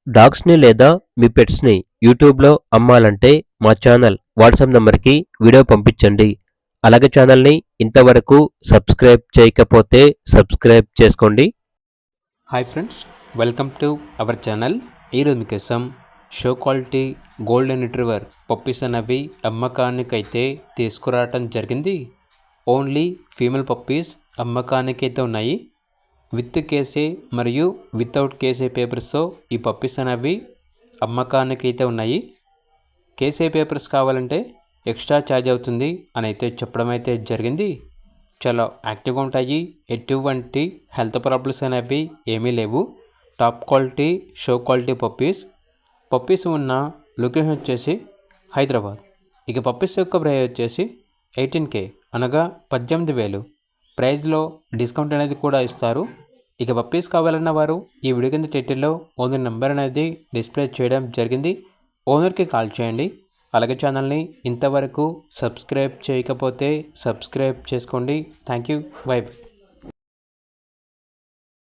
డాగ్స్‌ని లేదా మీ పెట్స్‌ని యూట్యూబ్‌లో అమ్మాలంటే మా ఛానల్ వాట్సాప్ నంబర్‌కి వీడియో పంపించండి. అలాగే ఛానల్‌ని ఇంతవరకు సబ్స్క్రైబ్ చేయకపోతే సబ్స్క్రైబ్ చేసుకోండి. Hi friends, welcome to our channel. ఈరోజు మీకోసం show quality golden retriever puppies అనేవి అమ్మకానికైతే తీసుకురావటం జరిగింది. ఓన్లీ ఫీమేల్ పప్పీస్ అమ్మకానికైతే ఉన్నాయి. విత్ కేసే మరియు వితౌట్ కేసే పేపర్స్తో ఈ పప్పీస్ అనేవి అమ్మకానికైతే ఉన్నాయి. కేసే పేపర్స్ కావాలంటే ఎక్స్ట్రా ఛార్జ్ అవుతుంది అని అయితే చెప్పడం అయితే జరిగింది. చాలా యాక్టివ్గా ఉంటాయి. ఎటువంటి హెల్త్ ప్రాబ్లమ్స్ అనేవి ఏమీ లేవు. Top quality show quality puppies ఉన్న లొకేషన్ వచ్చేసి హైదరాబాద్. ఇక పప్పీస్ యొక్క ప్రైస్ వచ్చేసి 18K అనగా 18,000. ప్రైస్లో డిస్కౌంట్ అనేది కూడా ఇస్తారు. ఇక పప్పీస్ కావాలన్న వారు ఈ వీడియో కింద టైటిల్లో ఓనర్ నెంబర్ అనేది డిస్ప్లే చేయడం జరిగింది. ఓనర్కి కాల్ చేయండి. అలాగే ఛానల్ని ఇంతవరకు సబ్స్క్రైబ్ చేయకపోతే సబ్స్క్రైబ్ చేసుకోండి. Thank you. బై.